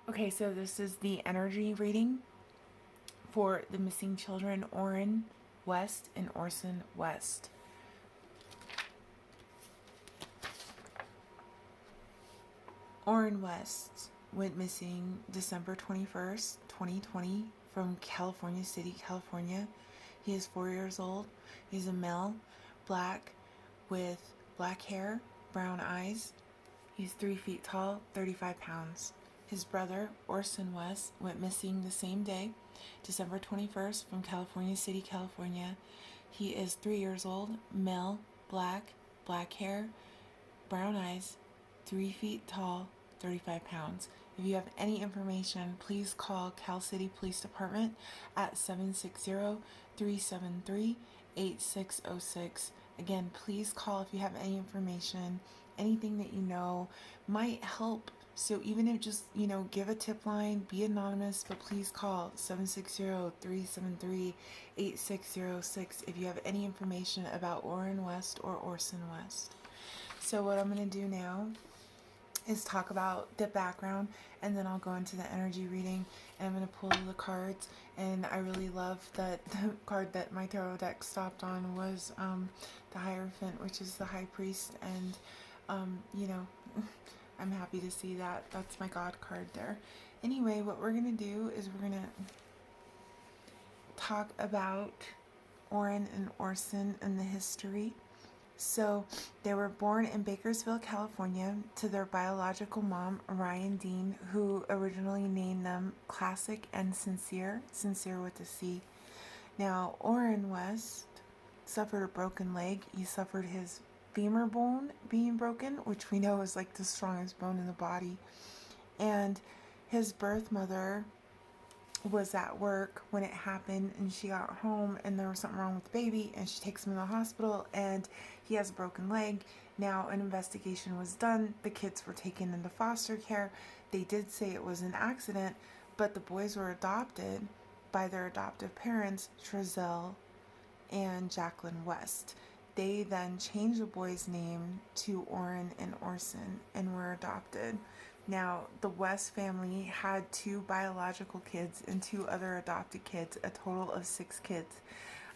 Okay, so this is the energy reading for the missing children, Orrin West and Orson West. Orrin West went missing December 21st, 2020, from California City, California. He is 4 years old. He's a male, black, with black hair, brown eyes. He's 3 feet tall, 35 pounds. His brother, Orson West, went missing the same day, December 21st, from California City, California. He is 3 years old, male, black hair, brown eyes, 3 feet tall, 35 pounds. If you have any information, please call Cal City Police Department at 760-373-8606. Again, please call if you have any information. Anything that you know might help. So even if just, give a tip line, be anonymous, but please call 760-373-8606 if you have any information about Orrin West or Orson West. So what I'm going to do now is talk about the background, and then I'll go into the energy reading, and I'm going to pull the cards. And I really love that the card that my tarot deck stopped on was the Hierophant, which is the High Priest. And I'm happy to see that. That's my God card there. Anyway, what we're going to do is we're going to talk about Orrin and Orson and the history. So they were born in Bakersfield, California, to their biological mom, Ryan Dean, who originally named them Classic and Sincere with a C. Now, Orrin West suffered a broken leg. He suffered his femur bone being broken, which we know is like the strongest bone in the body. And his birth mother was at work when it happened, and she got home and there was something wrong with the baby, and she takes him to the hospital and he has a broken leg. Now an investigation was done. The kids were taken into foster care. They did say it was an accident, but the boys were adopted by their adoptive parents, Trezell and Jacqueline West. They then changed the boy's name to Orrin and Orson and were adopted. Now, the West family had 2 biological kids and 2 other adopted kids, a total of 6 kids.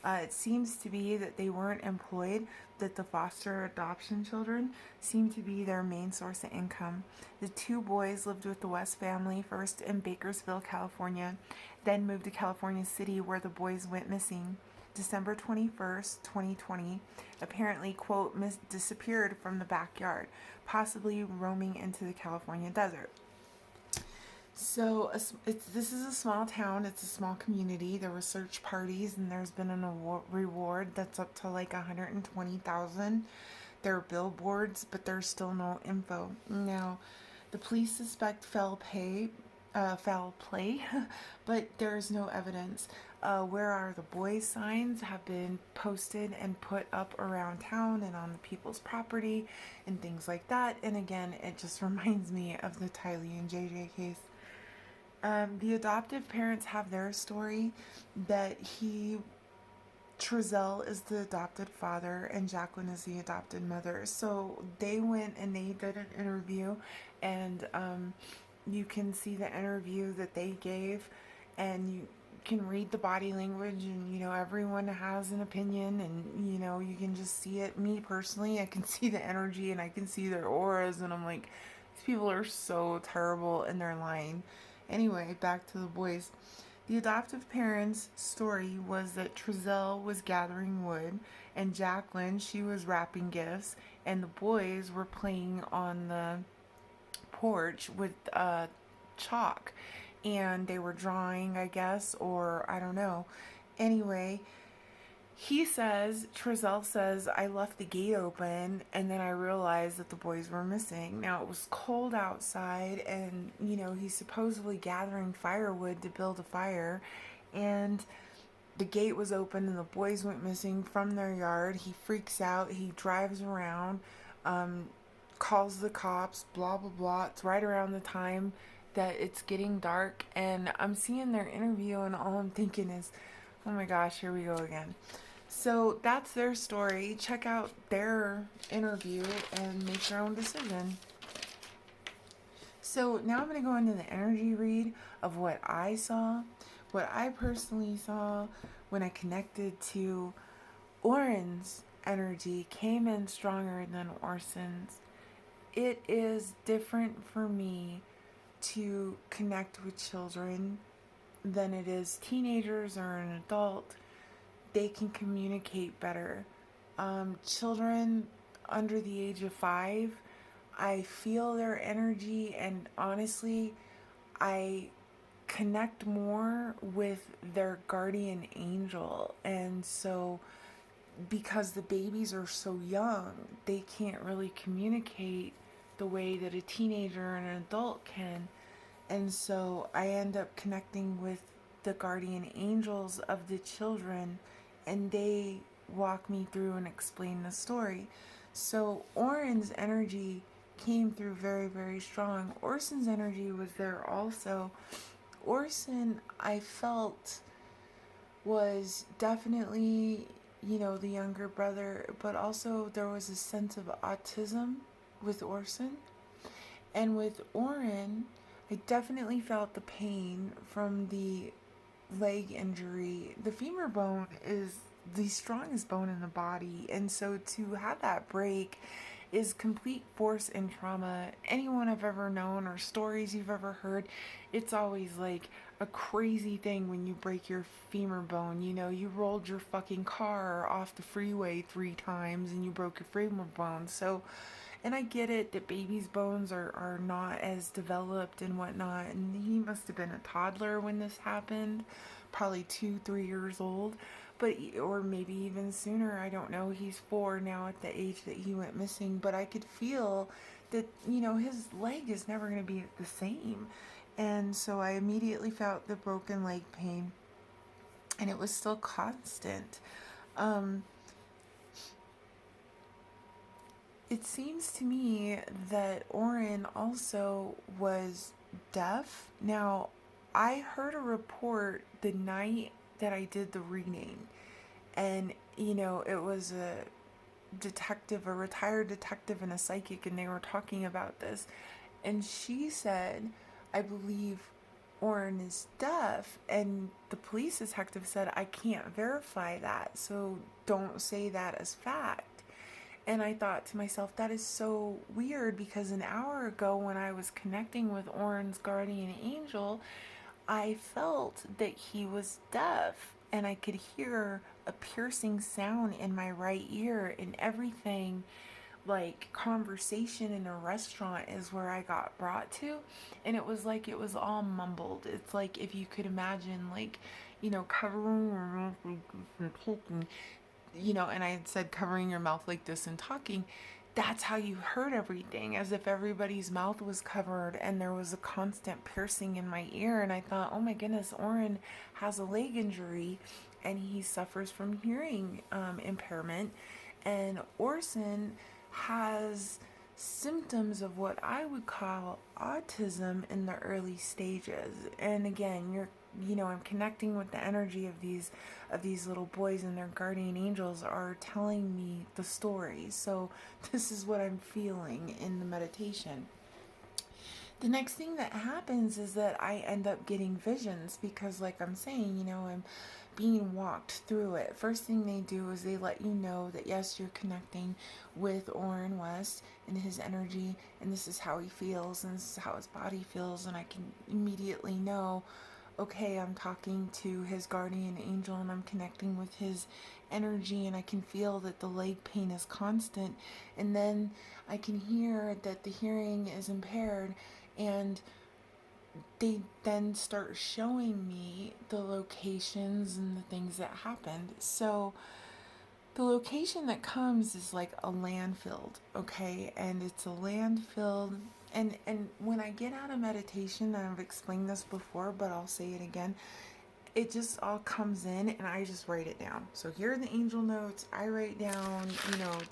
It seems to be that they weren't employed, that the foster adoption children seemed to be their main source of income. The 2 boys lived with the West family, first in Bakersfield, California, then moved to California City, where the boys went missing. December 21st, 2020, apparently, quote, disappeared from the backyard, possibly roaming into the California desert. So this is a small town. It's a small community. There were search parties, and there's been an reward that's up to like 120,000. There are billboards, but there's still no info. Now, the police suspect foul play, but there's no evidence. Where are the boys signs have been posted and put up around town and on the people's property and things like that. And again, it just reminds me of the Tylee and JJ case. The adoptive parents have their story that Trezell is the adopted father and Jacqueline is the adopted mother. So they went and they did an interview, and you can see the interview that they gave, and you can read the body language, and everyone has an opinion, and you can just see it. Me personally, I can see the energy and I can see their auras, and I'm like, these people are so terrible and they're lying. Anyway, back to the boys. The adoptive parents' story was that Trezell was gathering wood, and Jacqueline, she was wrapping gifts, and the boys were playing on the porch with chalk, and they were drawing, I guess, or I don't know. Anyway, Trezell says, I left the gate open and then I realized that the boys were missing. Now it was cold outside, and he's supposedly gathering firewood to build a fire, and the gate was open and the boys went missing from their yard. He freaks out, he drives around, calls the cops, blah blah blah. It's right around the time that it's getting dark, and I'm seeing their interview, and all I'm thinking is, oh my gosh, here we go again. So that's their story. Check out their interview and make your own decision. So now I'm going to go into the energy read of what I saw, what I personally saw when I connected to Orrin's energy came in stronger than Orson's. It is different for me to connect with children than it is teenagers or an adult. They can communicate better. Children under the age of 5, I feel their energy, and honestly, I connect more with their guardian angel. And so, because the babies are so young, they can't really communicate the way that a teenager or an adult can. And so I end up connecting with the guardian angels of the children, and they walk me through and explain the story. So Orrin's energy came through very, very strong. Orson's energy was there also. Orson, I felt, was definitely, the younger brother, but also there was a sense of autism with Orson. And with Orrin, I definitely felt the pain from the leg injury. The femur bone is the strongest bone in the body, and so to have that break is complete force and trauma. Anyone I've ever known or stories you've ever heard, it's always like a crazy thing when you break your femur bone. You rolled your fucking car off the freeway 3 times and you broke your femur bone. So, and I get it that babies' bones are not as developed and whatnot. And he must have been a toddler when this happened, probably 2, 3 years old, but or maybe even sooner. I don't know. He's 4 now at the age that he went missing, but I could feel that his leg is never going to be the same. And so I immediately felt the broken leg pain, and it was still constant. Um, It seems to me that Orrin also was deaf. Now, I heard a report the night that I did the reading, and it was a detective, a retired detective, and a psychic, and they were talking about this. And she said, I believe Orrin is deaf, and the police detective said, I can't verify that, so don't say that as fact. And I thought to myself, that is so weird, because an hour ago when I was connecting with Orrin's guardian angel, I felt that he was deaf and I could hear a piercing sound in my right ear, and everything like conversation in a restaurant is where I got brought to, and it was like it was all mumbled. It's like if you could imagine, like, covering your mouth like this and talking, and I had said covering your mouth like this and talking, that's how you heard everything, as if everybody's mouth was covered and there was a constant piercing in my ear. And I thought, oh my goodness, Orrin has a leg injury and he suffers from hearing impairment. And Orson has symptoms of what I would call autism in the early stages. And again, I'm connecting with the energy of these little boys, and their guardian angels are telling me the story. So this is what I'm feeling in the meditation. The next thing that happens is that I end up getting visions, because like I'm saying, I'm being walked through it. First thing they do is they let you know that yes, you're connecting with Orrin West and his energy, and this is how he feels, and this is how his body feels, and I can immediately know, okay, I'm talking to his guardian angel and I'm connecting with his energy, and I can feel that the leg pain is constant. And then I can hear that the hearing is impaired, and they then start showing me the locations and the things that happened. So the location that comes is like a landfill, okay? And it's a landfill. And when I get out of meditation, and I've explained this before, but I'll say it again, it just all comes in and I just write it down. So here are the angel notes. I write down,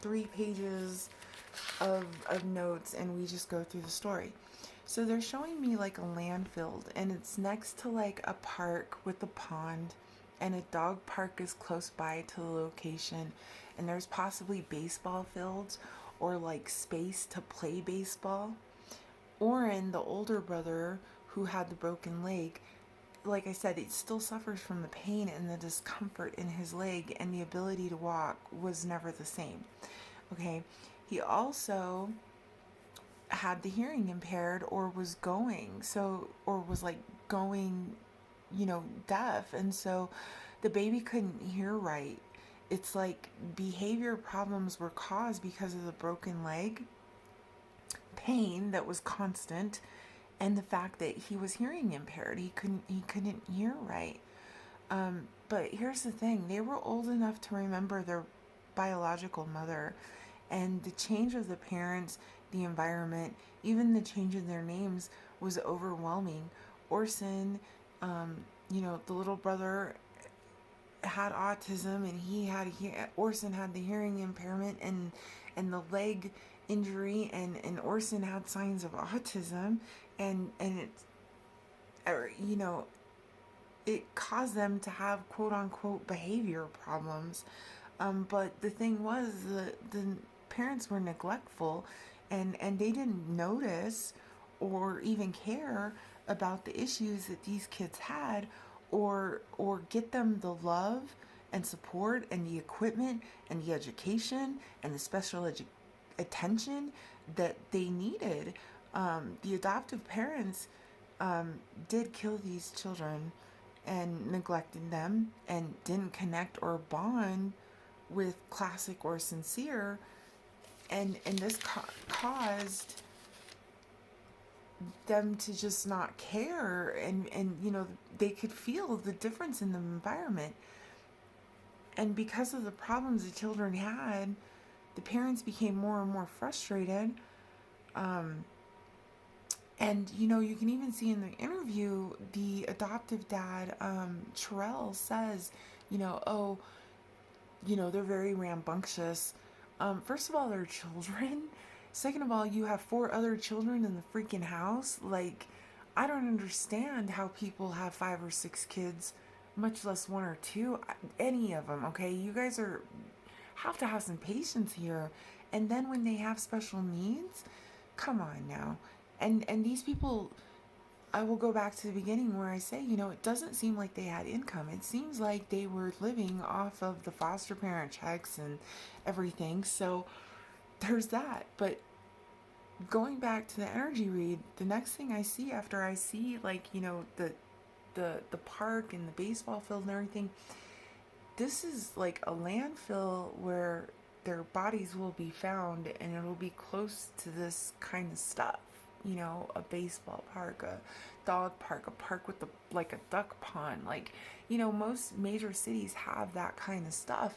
3 pages of notes, and we just go through the story. So they're showing me like a landfill, and it's next to like a park with a pond, and a dog park is close by to the location, and there's possibly baseball fields or like space to play baseball. Orrin, the older brother who had the broken leg, like I said, it still suffers from the pain and the discomfort in his leg, and the ability to walk was never the same. Okay. He also had the hearing impaired, or was going, so, or was like going, deaf. And so the baby couldn't hear right. It's like behavior problems were caused because of the broken leg, pain that was constant, and the fact that he was hearing impaired. He couldn't hear right. But here's the thing: they were old enough to remember their biological mother, and the change of the parents, the environment, even the change in their names was overwhelming. Orson, the little brother, had autism, and Orson had the hearing impairment and the leg injury, and Orson had signs of autism, and it caused them to have quote unquote behavior problems. But the thing was, the parents were neglectful, and they didn't notice or even care about the issues that these kids had, or get them the love and support and the equipment and the education and the attention that they needed. The adoptive parents did kill these children and neglected them and didn't connect or bond with classic or sincere, and this caused them to just not care, and they could feel the difference in the environment. And because of the problems the children had, the parents became more and more frustrated. And you can even see in the interview, the adoptive dad, Terrell, says, oh, they're very rambunctious. First of all, they're children. Second of all, you have 4 other children in the freaking house. Like, I don't understand how people have 5 or 6 kids, much less 1 or 2, any of them. Okay, you guys have to have some patience here. And then when they have special needs, come on now. And these people, I will go back to the beginning where I say, it doesn't seem like they had income. It seems like they were living off of the foster parent checks and everything. So there's that. But going back to the energy read, the next thing I see after I see, like, the park and the baseball field and everything, this is like a landfill where their bodies will be found, and it'll be close to this kind of stuff. A baseball park, a dog park, a park with like a duck pond. Like, most major cities have that kind of stuff.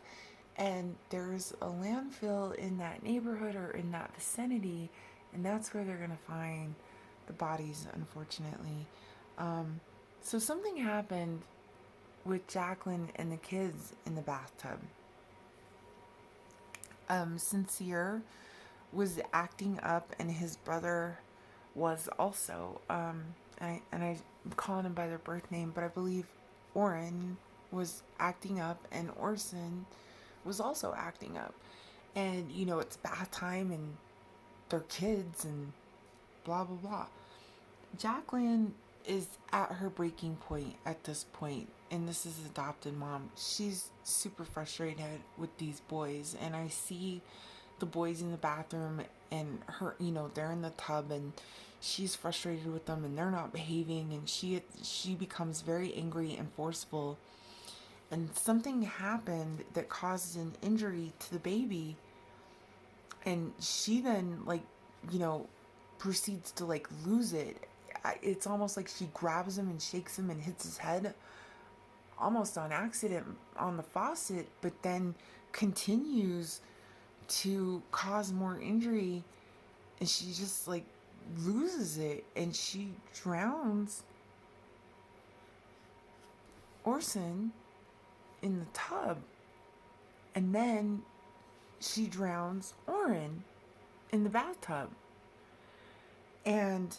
And there's a landfill in that neighborhood or in that vicinity, and that's where they're going to find the bodies, unfortunately. So something happened with Jacqueline and the kids in the bathtub. Sincere was acting up, and his brother was also. And I'm calling them by their birth name, but I believe Orrin was acting up, and Orson was also acting up. And, it's bath time, and they're kids, and blah, blah, blah. Jacqueline is at her breaking point at this point, and this is adopted mom. She's super frustrated with these boys, and I see the boys in the bathroom, and her, they're in the tub, and she's frustrated with them, and they're not behaving, and she becomes very angry and forceful, and something happened that causes an injury to the baby, and she then, like, proceeds to, like, lose it. It's almost like she grabs him and shakes him and hits his head almost on accident on the faucet, but then continues to cause more injury, and she just, like, loses it, and she drowns Orson in the tub, and then she drowns Orrin in the bathtub. And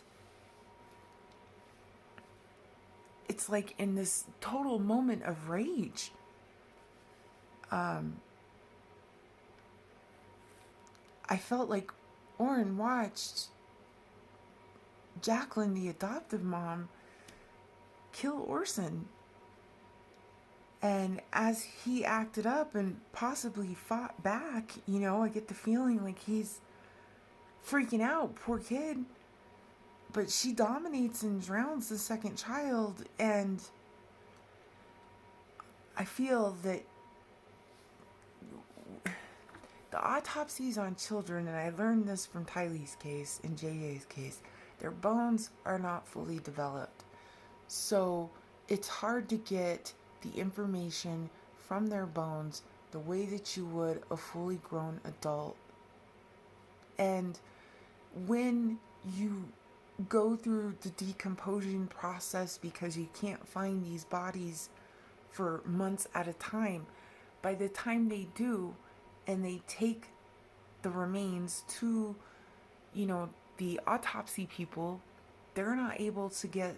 it's like in this total moment of rage. I felt like Orrin watched Jacqueline, the adoptive mom, kill Orson. And as he acted up and possibly fought back, I get the feeling like he's freaking out, poor kid. But she dominates and drowns the second child, and I feel that the autopsies on children, and I learned this from Tylee's case and JJ's case, their bones are not fully developed. So it's hard to get the information from their bones the way that you would a fully grown adult. And when you go through the decomposing process because you can't find these bodies for months at a time, by the time they do and they take the remains to, the autopsy people, they're not able to get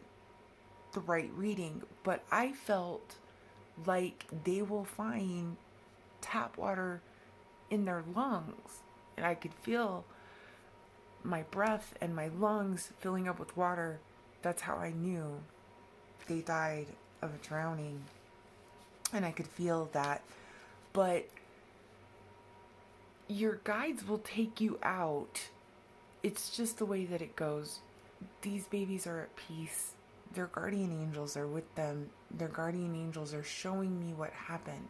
the right reading. But I felt like they will find tap water in their lungs, and I could feel my breath and my lungs filling up with water. That's how I knew they died of drowning, and I could feel that. But your guides will take you out. It's just the way that it goes. These babies are at peace. Their guardian angels are with them. Their guardian angels are showing me what happened.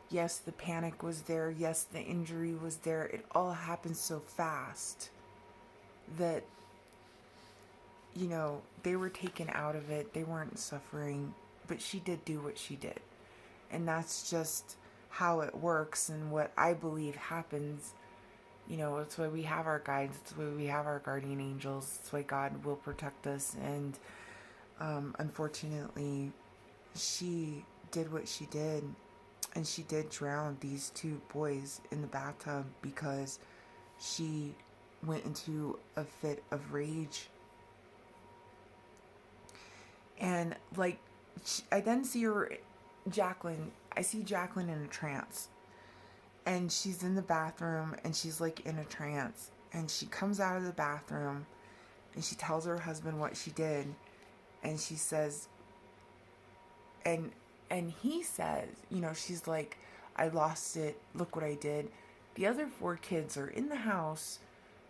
Yes, the panic was there. Yes, the injury was there. It all happened so fast that, they were taken out of it. They weren't suffering. But she did do what she did. And that's just how it works and what I believe happens. It's why we have our guides. It's why we have our guardian angels. It's why God will protect us. And unfortunately, she did what she did. And she did drown these two boys in the bathtub because she went into a fit of rage. And I then see Jacqueline. I see Jacqueline in a trance. And she's in the bathroom and she's in a trance. And she comes out of the bathroom and she tells her husband what she did. And she says, and he says, she's like, I lost it. Look what I did. The other 4 kids are in the house,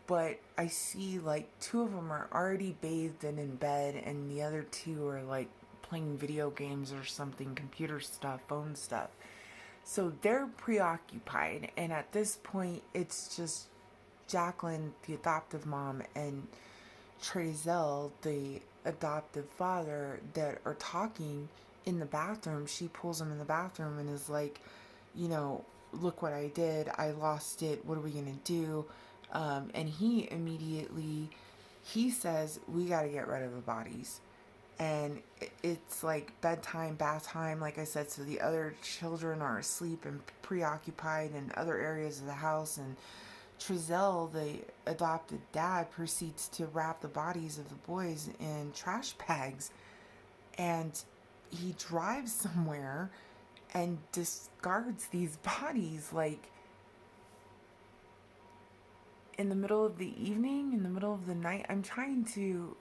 but I see 2 of them are already bathed and in bed, and the other 2 are playing video games or something, computer stuff, phone stuff. So they're preoccupied, and at this point, it's just Jacqueline, the adoptive mom, and Trezell, the adoptive father, that are talking in the bathroom. She pulls him in the bathroom and is like, look what I did. I lost it. What are we going to do? And he immediately, he says, we got to get rid of the bodies. And it's bedtime, bath time, like I said, so the other children are asleep and preoccupied in other areas of the house. And Trezell, the adopted dad, proceeds to wrap the bodies of the boys in trash bags. And he drives somewhere and discards these bodies in the middle of the evening, in the middle of the night. I'm trying to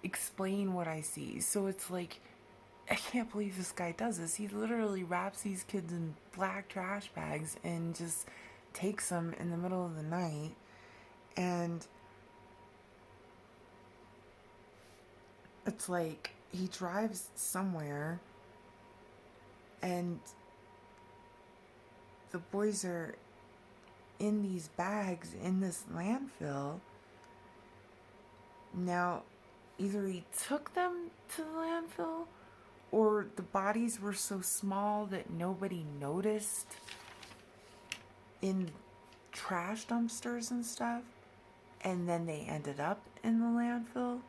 explain what I see. So it's I can't believe this guy does this. He literally wraps these kids in black trash bags and just takes them in the middle of the night. And it's he drives somewhere and the boys are in these bags in this landfill. Now, either he took them to the landfill or the bodies were so small that nobody noticed in trash dumpsters and stuff, and then they ended up in the landfill.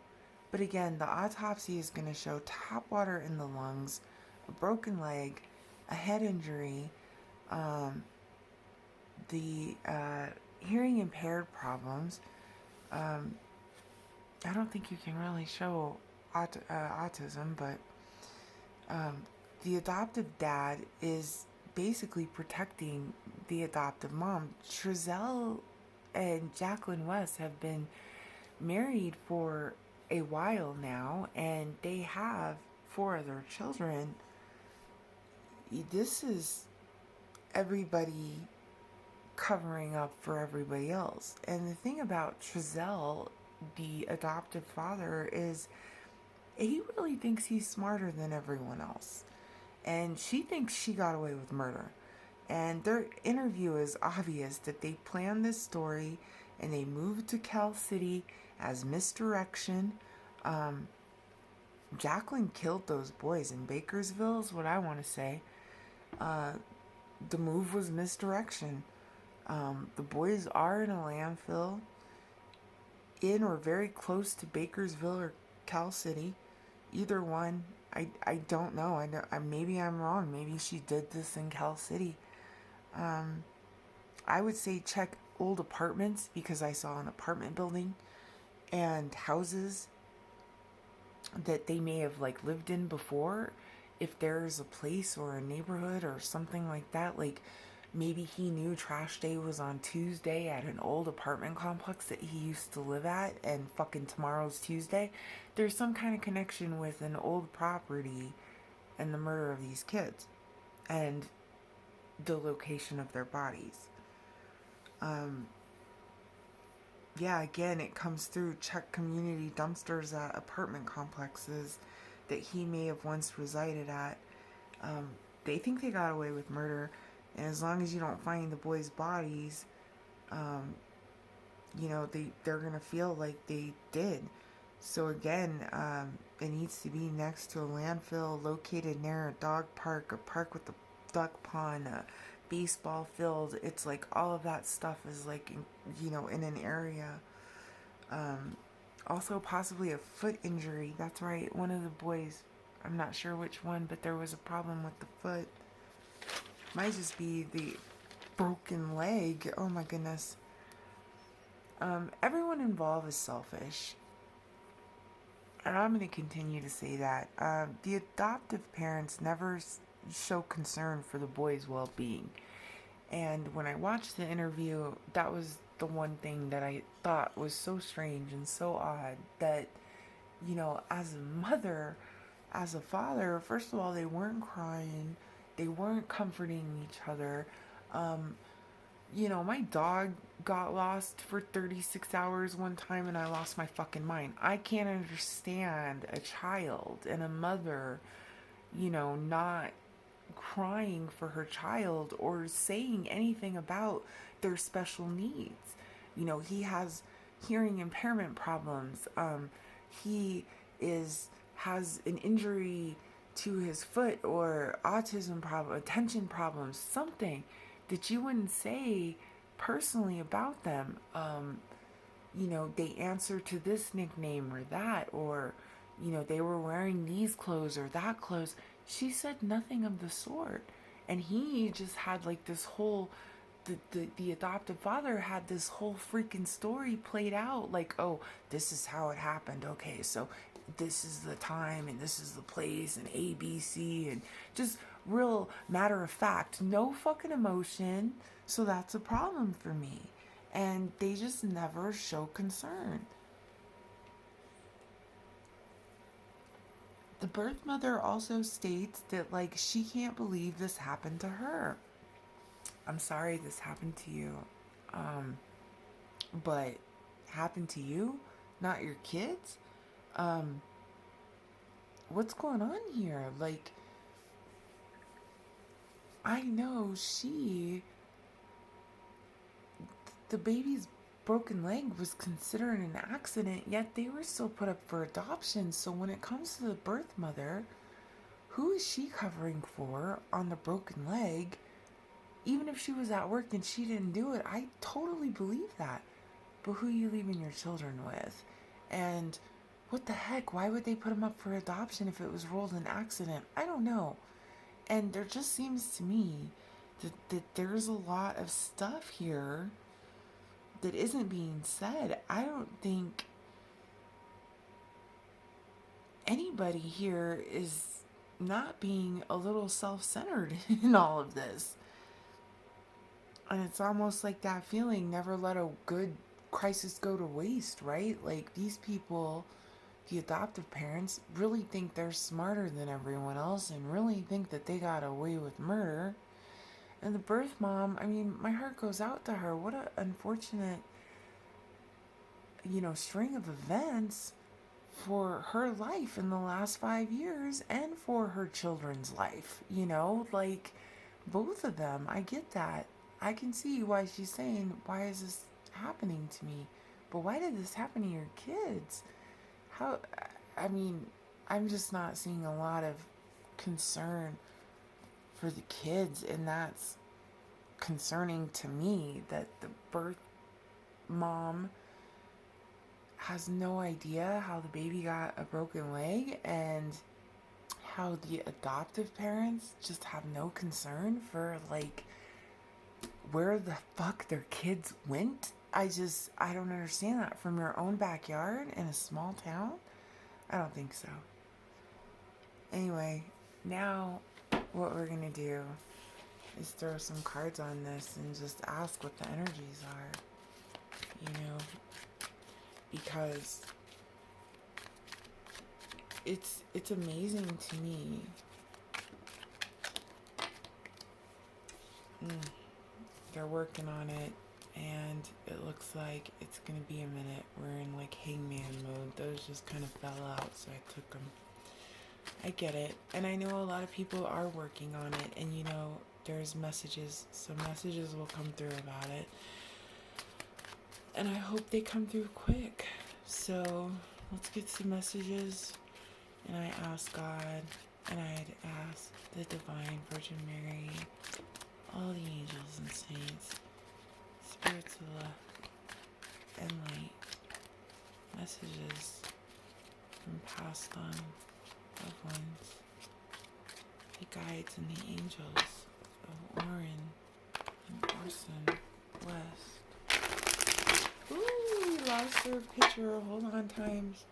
But again, the autopsy is going to show tap water in the lungs, a broken leg, a head injury, the hearing impaired problems. I don't think you can really show autism, but the adoptive dad is basically protecting the adoptive mom. Trezell and Jacqueline West have been married for a while now and they have four other children. This is everybody covering up for everybody else. And the thing about Trezell, the adoptive father, is he really thinks he's smarter than everyone else. And she thinks she got away with murder. And their interview is obvious that they planned this story and they moved to Cal City as misdirection. Jacqueline killed those boys in Bakersville, is what I want to say. The move was misdirection. The boys are in a landfill in or very close to Bakersville or Cal City. Either one. I don't know. Maybe I'm wrong. Maybe she did this in Cal City. I would say check old apartments because I saw an apartment building and houses that they may have like lived in before. If there's a place or a neighborhood or something like that, like maybe he knew trash day was on Tuesday at an old apartment complex that he used to live at and fucking tomorrow's Tuesday. There's some kind of connection with an old property and the murder of these kids and the location of their bodies. Yeah, again, it comes through check community dumpsters at apartment complexes that he may have once resided at. They think they got away with murder, and as long as you don't find the boys' bodies, they're gonna feel like they did. So again, it needs to be next to a landfill located near a dog park, a park with a duck pond, a baseball field. It's like all of that stuff is like, in an area. Also possibly a foot injury. That's right, one of the boys, I'm not sure which one, but there was a problem with the foot. Might just be the broken leg. Oh my goodness. Everyone involved is selfish. And I'm going to continue to say that. The adoptive parents never show concern for the boys' well-being. And when I watched the interview, that was the one thing that I thought was so strange and so odd that, as a mother, as a father, first of all, they weren't crying. They weren't comforting each other. My dog got lost for 36 hours one time and I lost my fucking mind. I can't understand a child and a mother, not crying for her child or saying anything about their special needs. He has hearing impairment problems. He has an injury to his foot or autism problem, attention problems, something that you wouldn't say personally about them. They answer to this nickname or that, or, they were wearing these clothes or that clothes. She said nothing of the sort. And he just had like this whole, the adoptive father had this whole freaking story played out. Like, oh, this is how it happened. Okay, so this is the time and this is the place and A, B, C, and just real matter of fact, no fucking emotion. So that's a problem for me. And they just never show concern. The birth mother also states that, like, she can't believe this happened to her. I'm sorry this happened to you. But happened to you? Not your kids? What's going on here? Like, I know the baby's broken leg was considered an accident, yet they were still put up for adoption. So when it comes to the birth mother, who is she covering for on the broken leg? Even if she was at work and she didn't do it, I totally believe that. But who are you leaving your children with? And what the heck? Why would they put them up for adoption if it was ruled an accident? I don't know. And there just seems to me that there's a lot of stuff here that isn't being said. I don't think anybody here is not being a little self-centered in all of this. And it's almost like that feeling, never let a good crisis go to waste, right? Like, these people, the adoptive parents, really think they're smarter than everyone else and really think that they got away with murder. And the birth mom, I mean, my heart goes out to her. What an unfortunate, string of events for her life in the last 5 years and for her children's life. Like, both of them. I get that. I can see why she's saying, why is this happening to me? But why did this happen to your kids? How, I mean, I'm just not seeing a lot of concern for the kids, and that's concerning to me, that the birth mom has no idea how the baby got a broken leg, and how the adoptive parents just have no concern for, like, where the fuck their kids went. I don't understand that. From your own backyard in a small town? I don't think so. Anyway, now what we're gonna do is throw some cards on this and just ask what the energies are. Because it's amazing to me. They're working on it, and it looks like it's gonna be a minute. We're in like hangman mode. Those just kind of fell out, so I took them. I get it, and I know a lot of people are working on it, and there's messages. Some messages will come through about it, and I hope they come through quick. So let's get some messages. And I ask God, and I'd ask the Divine Virgin Mary, all the angels and saints, spirits of love and light, messages from past on loved ones, the guides and the angels of Orrin and Orson West. Ooh, lost their picture. Hold on, times.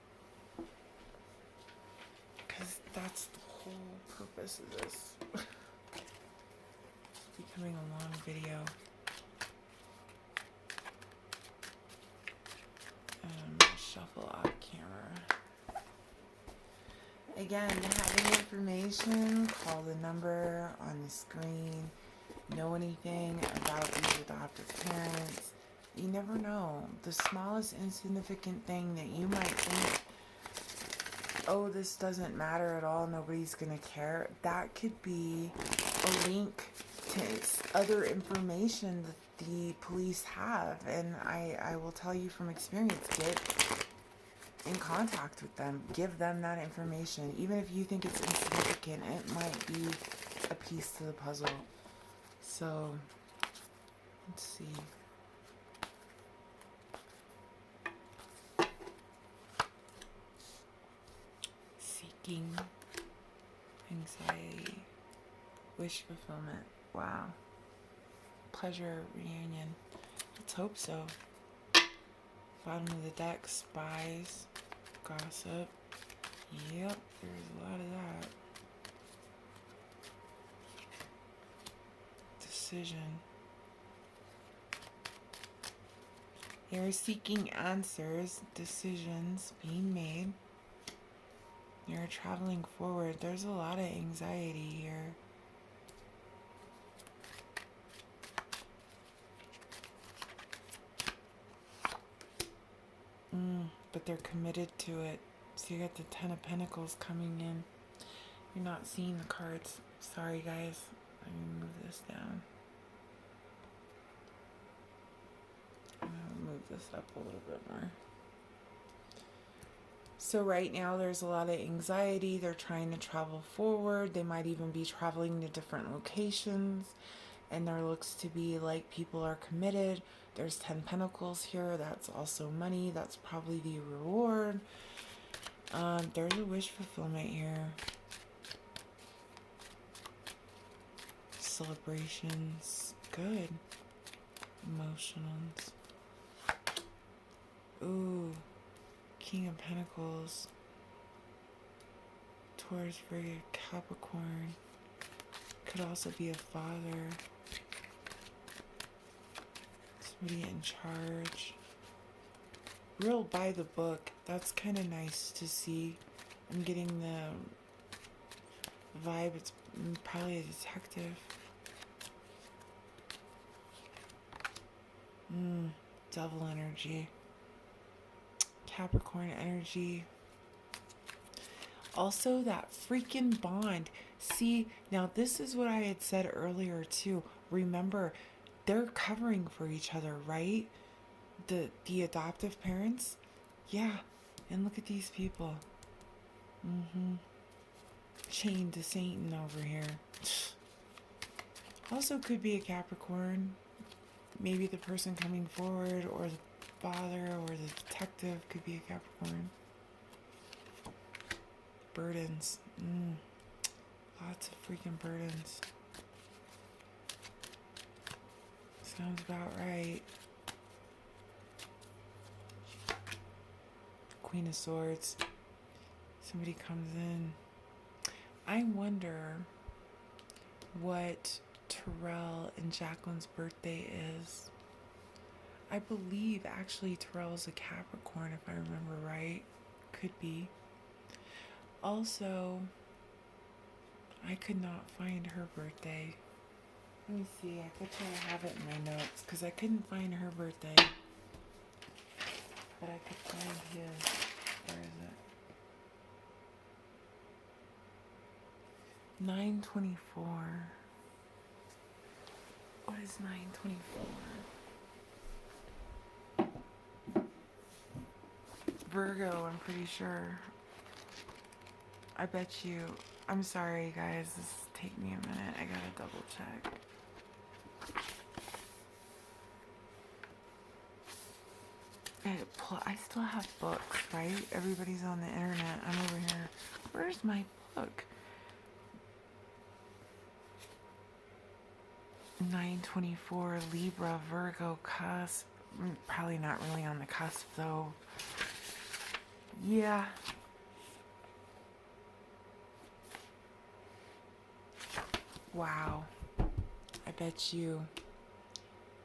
Because that's the whole purpose of this. It's becoming a long video. Shuffle off camera. Again, having information, call the number on the screen. Know anything about these adoptive parents. You never know. The smallest insignificant thing that you might think, oh, this doesn't matter at all, nobody's gonna care, that could be a link to other information that the police have. And I will tell you from experience, get in contact with them, give them that information. Even if you think it's insignificant, it might be a piece to the puzzle. So let's see. Seeking, anxiety, wish fulfillment. Wow. Pleasure, reunion. Let's hope so. Bottom of the deck, spies, gossip. Yep, there's a lot of that. Decision. You're seeking answers, decisions being made. You're traveling forward. There's a lot of anxiety here. But they're committed to it. So you got the Ten of Pentacles coming in. You're not seeing the cards. Sorry, guys. Let me move this down. I'm going to move this up a little bit more. So right now there's a lot of anxiety. They're trying to travel forward. They might even be traveling to different locations. And there looks to be like people are committed. There's 10 Pentacles here. That's also money. That's probably the reward. There's a wish fulfillment here. Celebrations. Good. Emotions. Ooh. King of Pentacles. Taurus, Virgo, Capricorn. Could also be a father. Somebody in charge. real by the book. That's kind of nice to see. I'm getting the vibe it's probably a detective. Devil energy. Capricorn energy. Also, that freaking bond. See, now this is what I had said earlier too. Remember, they're covering for each other, right? The adoptive parents. Yeah, and look at these people. Chained to Satan over here. Also, could be a Capricorn. Maybe the person coming forward, or the father, or the detective could be a Capricorn. Burdens. Lots of freaking burdens. Sounds about right. Queen of Swords. Somebody comes in. I wonder what Terrell and Jacqueline's birthday is. I believe actually Terrell's a Capricorn, if I remember right. Could be. Also, I could not find her birthday. Let me see. I bet you I have it in my notes because I couldn't find her birthday. But I could find his. Where is it? 9/24. What is 9/24? Virgo, I'm pretty sure. I bet you. I'm sorry, guys. This take me a minute. I gotta double check. I still have books, right? Everybody's on the internet. I'm over here. Where's my book? 9/24, Libra, Virgo, cusp. Probably not really on the cusp, though. Yeah. Wow. I bet you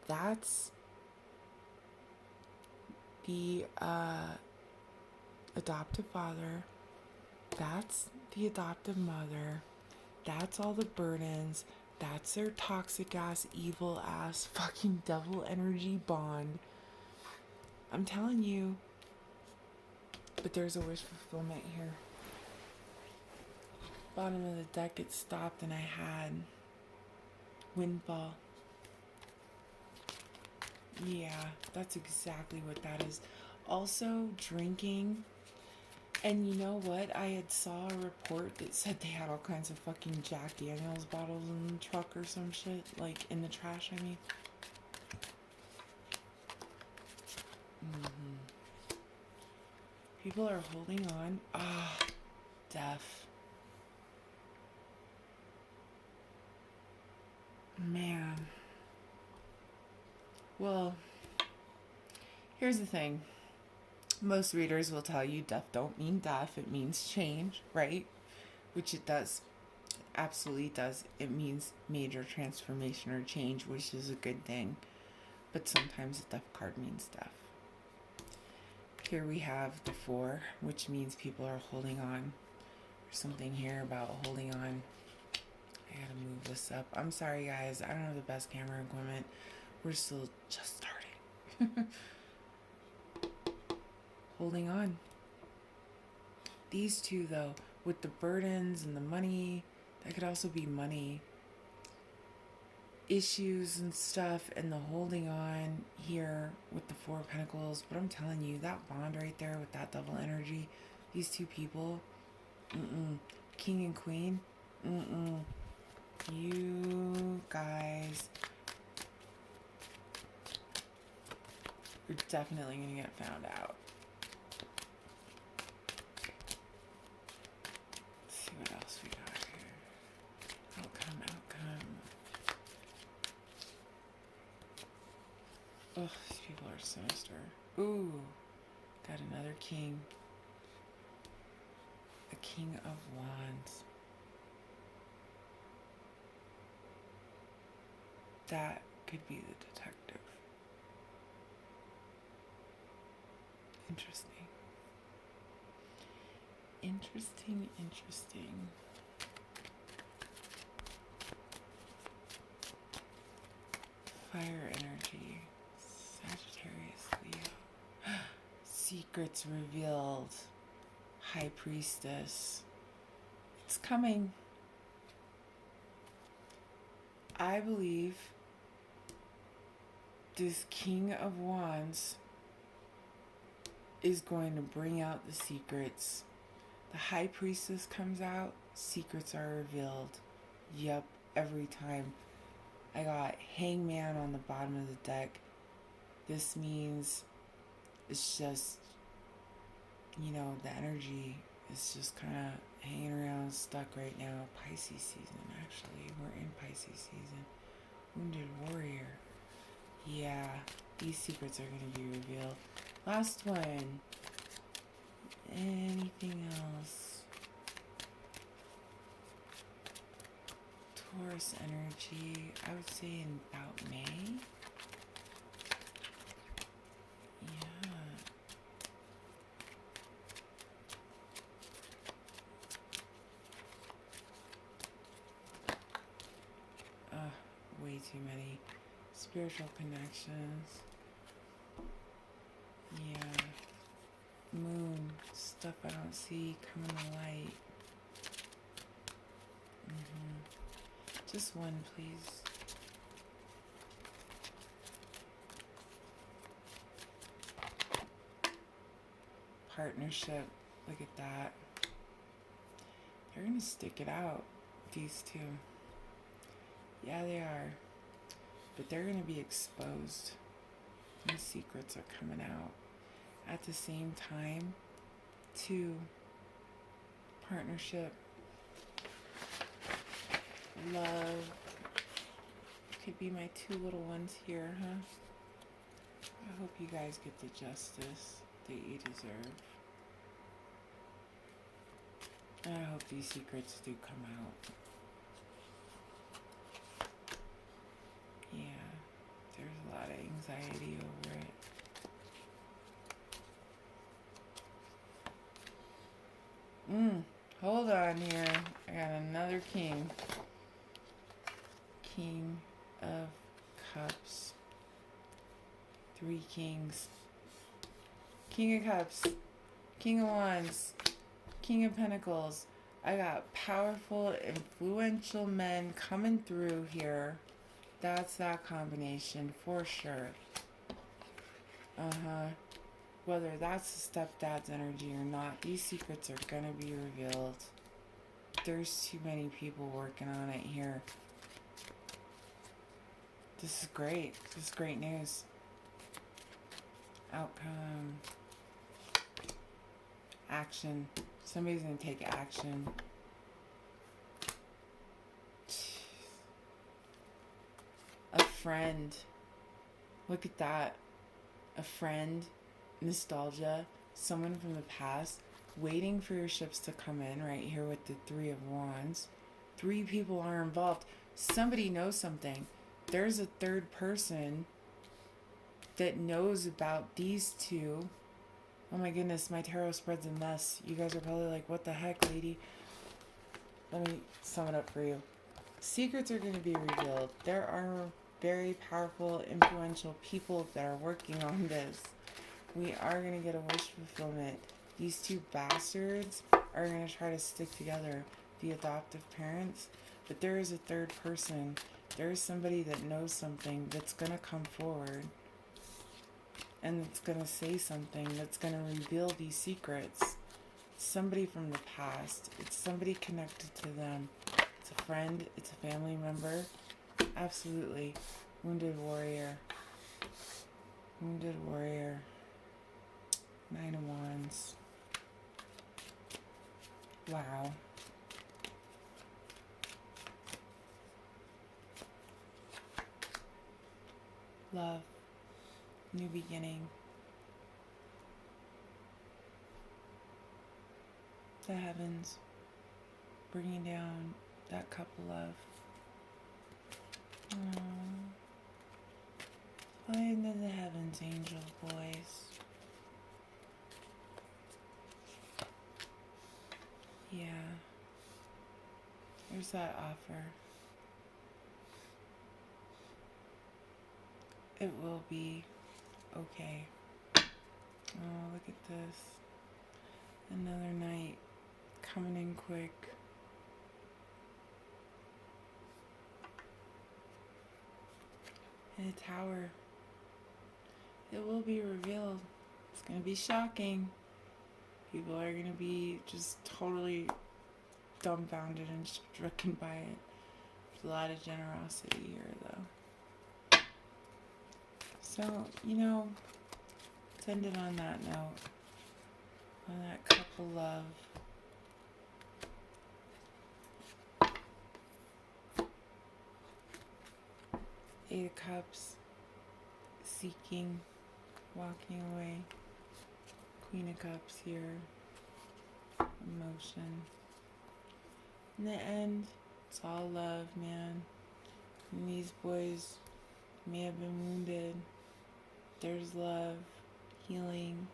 that's the adoptive father. That's the adoptive mother. That's all the burdens. That's their toxic ass, evil ass, fucking devil energy bond. I'm telling you. But there's a wish fulfillment here. Bottom of the deck, it stopped and I had windfall. Yeah, that's exactly what that is. Also, drinking. And you know what? I had saw a report that said they had all kinds of fucking Jack Daniels bottles in the truck or some shit. Like, in the trash, I mean. People are holding on. Death. Man. Well, here's the thing. Most readers will tell you death don't mean death. It means change, right? Which it does. Absolutely does. It means major transformation or change, which is a good thing. But sometimes the death card means death. Here we have the 4, which means people are holding on. There's something here about holding on. I gotta move this up. I'm sorry, guys. I don't have the best camera equipment. We're still just starting. Holding on. These two, though, with the burdens and the money, that could also be money issues and stuff, and the holding on here with the 4 of Pentacles. But I'm telling you, that bond right there with that double energy, these two people, King and Queen, you guys are definitely gonna get found out. Let's see what else we got here. Outcome. Oh, these people are sinister. Ooh, got another king. A King of Wands. That could be the detective. Interesting. Interesting. Fire energy. Sagittarius, Leo. Secrets revealed. High Priestess. It's coming. I believe this King of Wands is going to bring out the secrets. The High Priestess comes out, secrets are revealed. Yep, every time. I got Hangman on the bottom of the deck. This means it's just, the energy is just kind of hanging around, stuck right now. Pisces season, actually. We're in Pisces season. Wounded Warrior. Yeah, these secrets are going to be revealed. Last one. Anything else? Taurus energy, I would say in about May. Yeah. Way too many. Spiritual connections. Yeah. Moon. Stuff I don't see coming to light. Just one, please. Partnership. Look at that. They're going to stick it out, these two. Yeah, they are. But they're going to be exposed. These secrets are coming out. At the same time, two, partnership, love. Could be my two little ones here, huh? I hope you guys get the justice that you deserve. And I hope these secrets do come out. Yeah, there's a lot of anxiety over it. Hold on here. I got another king. King of Cups. 3 kings. King of Cups. King of Wands. King of Pentacles. I got powerful, influential men coming through here. That's that combination for sure. Whether that's the stepdad's energy or not, these secrets are gonna be revealed. There's too many people working on it here. This is great. This is great news. Outcome. Action. Somebody's gonna take action. A friend. Look at that. A friend. Nostalgia. Someone from the past. Waiting for your ships to come in right here with the 3 of Wands. 3 people are involved. Somebody knows something. There's a third person that knows about these two. Oh my goodness, my tarot spread's a mess. You guys are probably like, what the heck, lady? Let me sum it up for you. Secrets are going to be revealed. There are very powerful, influential people that are working on this. We are going to get a wish fulfillment. These 2 bastards are going to try to stick together, the adoptive parents. But there is a third person. There is somebody that knows something that's going to come forward. And it's going to say something that's going to reveal these secrets. It's somebody from the past. It's somebody connected to them. It's a friend. It's a family member. Absolutely. Wounded Warrior. Wounded Warrior. 9 of Wands. Wow. Love. New beginning. The heavens. Bringing down that cup of love. Fly into the heavens, angel boys. Yeah. There's that offer. It will be okay. Oh, look at this. Another night coming in quick. In a tower. It will be revealed. It's going to be shocking. People are going to be just totally dumbfounded and stricken by it. There's a lot of generosity here, though. So, let's end it on that note. On that couple love. Eight of Cups. Seeking. Walking away. Queen of Cups here. Emotion. In the end, it's all love, man. And these boys may have been wounded. There's love, healing,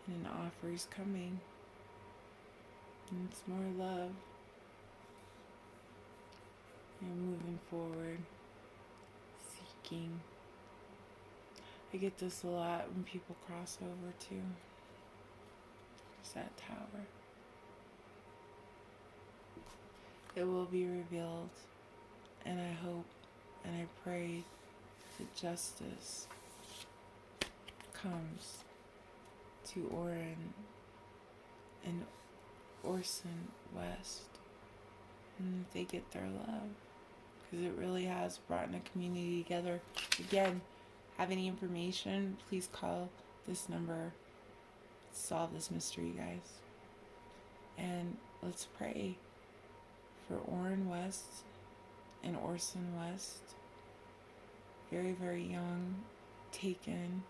and an offer is coming. And it's more love. You're moving forward, seeking. I get this a lot when people cross over too. There's that tower. It will be revealed, and I hope and I pray that justice comes to Orrin and Orson West, and that they get their love, because it really has brought a community together. Again, have any information, please call this number. Let's solve this mystery, guys. And let's pray for Orrin West and Orson West. Very, very young, taken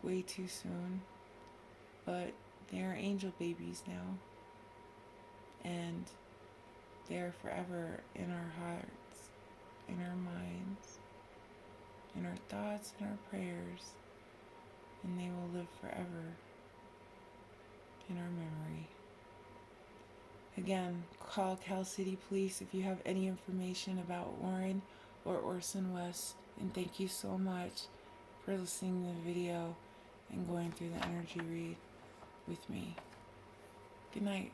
way too soon, but they are angel babies now, and they are forever in our hearts, in our minds, in our thoughts and our prayers, and they will live forever in our memory. Again, call Cal City Police if you have any information about Orrin or Orson West, and thank you so much for listening to the video and going through the energy read with me. Good night.